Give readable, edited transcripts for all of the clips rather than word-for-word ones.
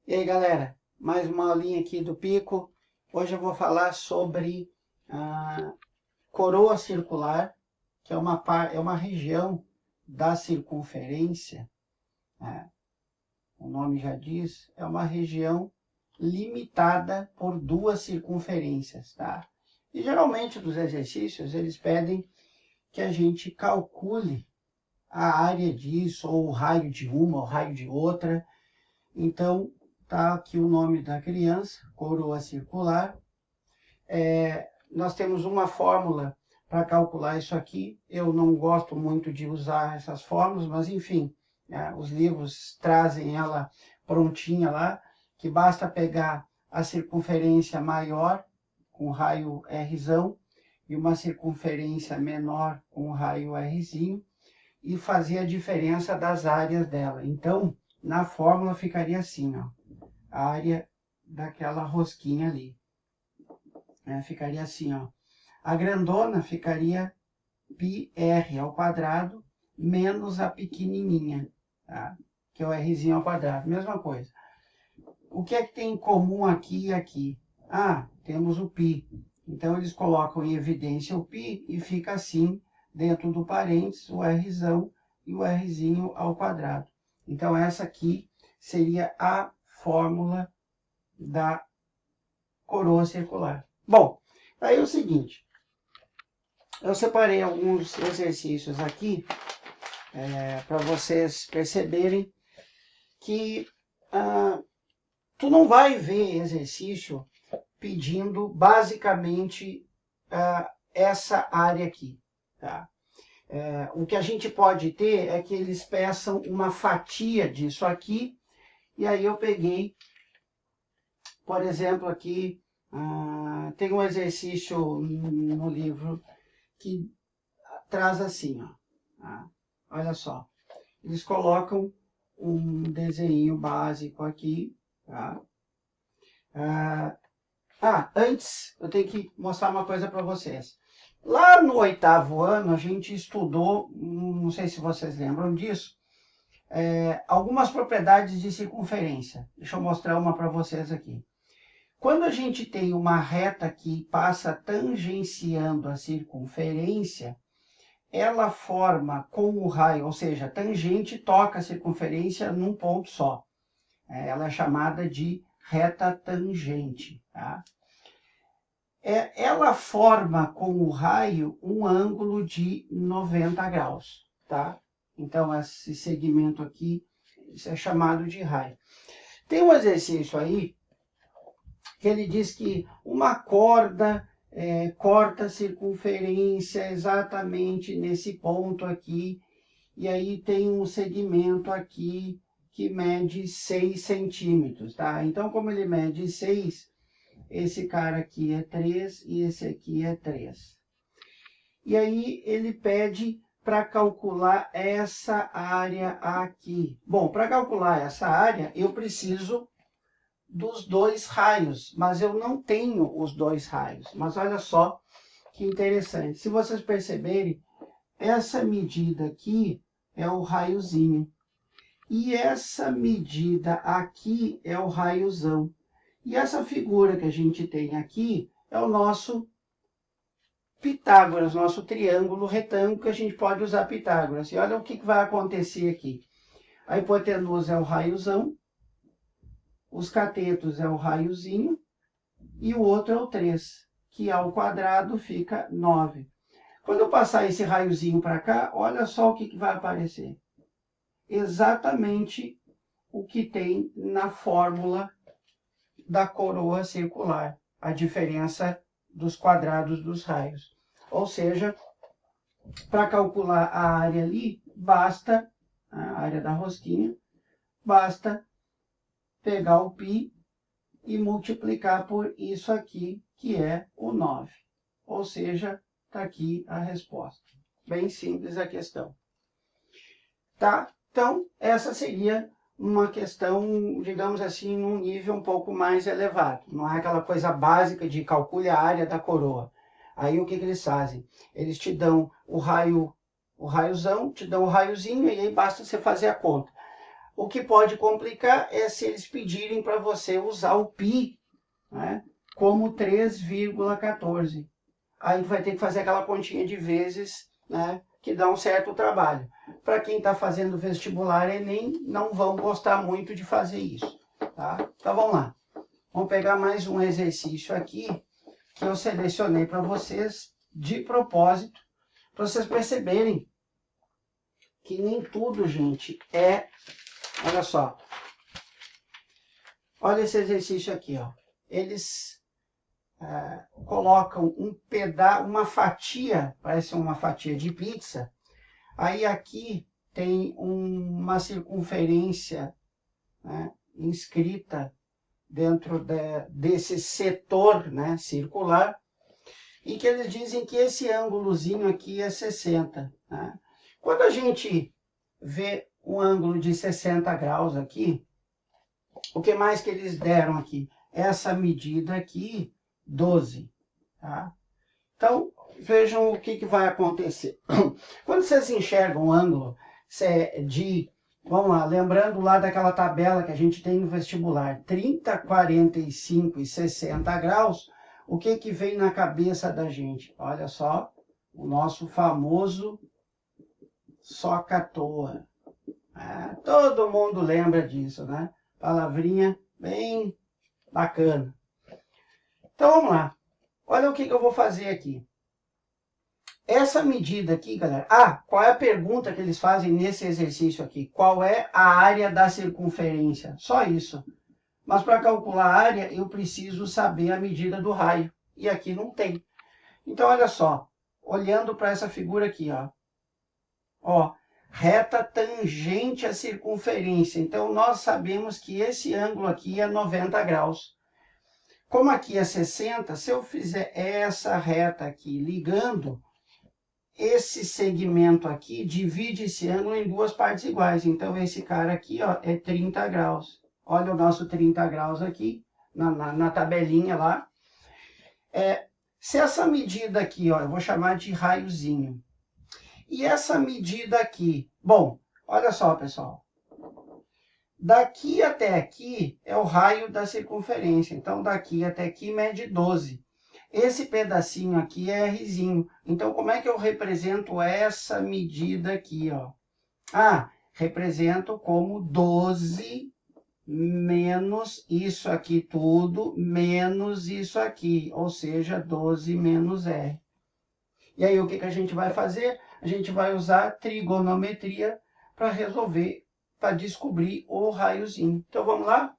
E aí, galera, mais uma aulinha aqui do Pico. Hoje eu vou falar sobre a coroa circular, que é uma região da circunferência, né? O nome já diz, é uma região limitada por duas circunferências, tá? E geralmente nos exercícios eles pedem que a gente calcule a área disso, ou o raio de uma, ou o raio de outra. Então, tá aqui o nome da criança, coroa circular. Nós temos uma fórmula para calcular isso aqui. Eu não gosto muito de usar essas fórmulas, mas enfim, né, os livros trazem ela prontinha lá, que basta pegar a circunferência maior com raio Rzão e uma circunferência menor com raio Rzinho e fazer a diferença das áreas dela. Então, na fórmula ficaria assim, ó, a área daquela rosquinha ali. Ficaria assim, ó. A grandona ficaria πr ao quadrado menos a pequenininha, tá? Que é o rzinho ao quadrado. Mesma coisa. O que é que tem em comum aqui e aqui? Ah, temos o π. Então, eles colocam em evidência o π e fica assim, dentro do parênteses, o rzão e o rzinho ao quadrado. Então, essa aqui seria a fórmula da coroa circular. Bom, aí é o seguinte, eu separei alguns exercícios aqui para vocês perceberem que tu não vai ver exercício pedindo basicamente essa área aqui, tá? O que a gente pode ter é que eles peçam uma fatia disso aqui, e aí eu peguei, por exemplo, aqui, tem um exercício no livro que traz assim, ó, tá? Olha só, eles colocam um desenho básico aqui, tá? Antes eu tenho que mostrar uma coisa para vocês. Lá no 8º ano a gente estudou, não sei se vocês lembram disso, algumas propriedades de circunferência. Deixa eu mostrar uma para vocês aqui. Quando a gente tem uma reta que passa tangenciando a circunferência, ela forma com o raio, ou seja, a tangente toca a circunferência num ponto só. Ela é chamada de reta tangente, tá? Ela forma com o raio um ângulo de 90 graus, tá? Então, esse segmento aqui é chamado de raio. Tem um exercício aí que ele diz que uma corda corta a circunferência exatamente nesse ponto aqui, e aí tem um segmento aqui que mede 6 centímetros, tá? Então, como ele mede 6, esse cara aqui é 3 e esse aqui é 3. E aí ele pede para calcular essa área aqui. Bom, para calcular essa área, eu preciso dos dois raios, mas eu não tenho os dois raios. Mas olha só que interessante. Se vocês perceberem, essa medida aqui é o raiozinho. E essa medida aqui é o raiozão. E essa figura que a gente tem aqui é o nosso Pitágoras, nosso triângulo retângulo, que a gente pode usar Pitágoras. E olha o que vai acontecer aqui. A hipotenusa é o raiozão, os catetos é o raiozinho, e o outro é o 3, que ao quadrado fica 9. Quando eu passar esse raiozinho para cá, olha só o que vai aparecer. Exatamente o que tem na fórmula da coroa circular, a diferença dos quadrados dos raios. Ou seja, para calcular a área ali, basta, a área da rosquinha, basta pegar o π e multiplicar por isso aqui, que é o 9. Ou seja, está aqui a resposta. Bem simples a questão. Tá? Então, essa seria uma questão, digamos assim, num nível um pouco mais elevado. Não é aquela coisa básica de calcule a área da coroa. Aí o que eles fazem? Eles te dão o raiozão, te dão o raiozinho, e aí basta você fazer a conta. O que pode complicar é se eles pedirem para você usar o π, né, como 3,14. Aí vai ter que fazer aquela continha de vezes, né, que dá um certo trabalho. Para quem está fazendo vestibular Enem, não vão gostar muito de fazer isso. Tá? Então vamos lá. Vamos pegar mais um exercício aqui que eu selecionei para vocês de propósito, para vocês perceberem que nem tudo, gente, é... Olha só. Olha esse exercício aqui, ó. Eles colocam um pedaço, uma fatia, parece uma fatia de pizza. Aí aqui tem uma circunferência, né, inscrita dentro desse setor, né, circular, e que eles dizem que esse ângulozinho aqui é 60. Né? Quando a gente vê um ângulo de 60 graus aqui, o que mais que eles deram aqui? Essa medida aqui, 12. Tá? Então, vejam o que vai acontecer. Quando vocês enxergam um ângulo de... Vamos lá, lembrando lá daquela tabela que a gente tem no vestibular, 30, 45 e 60 graus, o que vem na cabeça da gente? Olha só, o nosso famoso soca-toa. Todo mundo lembra disso, né? Palavrinha bem bacana. Então, vamos lá. Olha o que eu vou fazer aqui. Essa medida aqui, galera... qual é a pergunta que eles fazem nesse exercício aqui? Qual é a área da circunferência? Só isso. Mas para calcular a área, eu preciso saber a medida do raio. E aqui não tem. Então, olha só. Olhando para essa figura aqui, ó. Ó, reta tangente à circunferência. Então, nós sabemos que esse ângulo aqui é 90 graus. Como aqui é 60, se eu fizer essa reta aqui ligando, esse segmento aqui divide esse ângulo em duas partes iguais. Então, esse cara aqui, ó, é 30 graus. Olha o nosso 30 graus aqui, na tabelinha lá. Se essa medida aqui, ó, eu vou chamar de raiozinho. E essa medida aqui, bom, olha só, pessoal. Daqui até aqui é o raio da circunferência. Então, daqui até aqui mede 12. Esse pedacinho aqui é Rzinho. Então, como é que eu represento essa medida aqui, ó? Represento como 12 menos isso aqui tudo, menos isso aqui. Ou seja, 12 menos R. E aí, o que a gente vai fazer? A gente vai usar trigonometria para resolver, para descobrir o raiozinho. Então, vamos lá?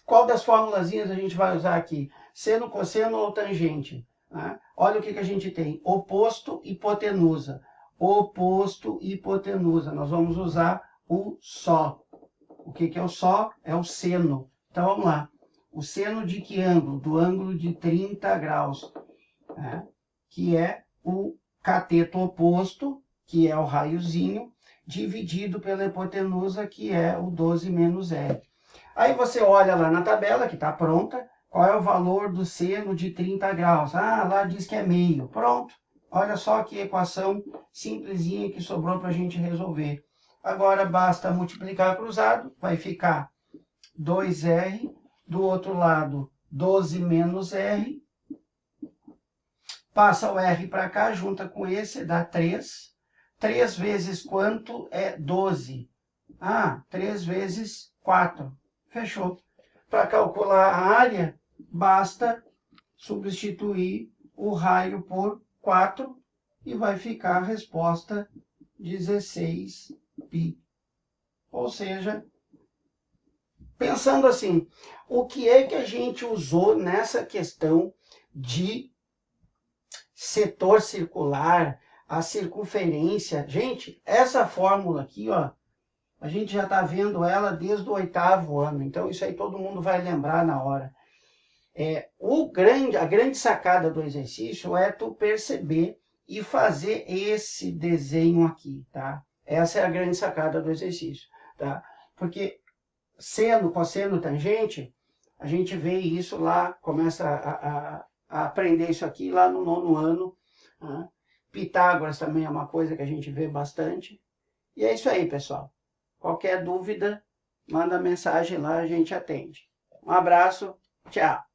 Qual das formulazinhas a gente vai usar aqui? Seno, cosseno ou tangente? Né? Olha o que a gente tem. Oposto, hipotenusa. Oposto, hipotenusa. Nós vamos usar o só. O que é o só? É o seno. Então, vamos lá. O seno de que ângulo? Do ângulo de 30 graus. Né? Que é o cateto oposto, que é o raiozinho, dividido pela hipotenusa, que é o 12 menos R. Aí você olha lá na tabela, que está pronta, qual é o valor do seno de 30 graus. Lá diz que é meio. Pronto. Olha só que equação simplesinha que sobrou para a gente resolver. Agora basta multiplicar cruzado, vai ficar 2R, do outro lado 12 menos R. Passa o R para cá, junta com esse, dá 3. 3 vezes quanto é 12? 3 vezes 4. Fechou. Para calcular a área, basta substituir o raio por 4 e vai ficar a resposta 16π. Ou seja, pensando assim, o que é que a gente usou nessa questão de setor circular, a circunferência? Gente, essa fórmula aqui, ó, a gente já está vendo ela desde o 8º ano, então isso aí todo mundo vai lembrar na hora. A grande sacada do exercício é tu perceber e fazer esse desenho aqui, tá? Essa é a grande sacada do exercício, tá? Porque seno, cosseno, tangente, a gente vê isso lá, começa a aprender isso aqui lá no 9º ano. Tá? Pitágoras também é uma coisa que a gente vê bastante. E é isso aí, pessoal. Qualquer dúvida, manda mensagem lá, a gente atende. Um abraço, tchau!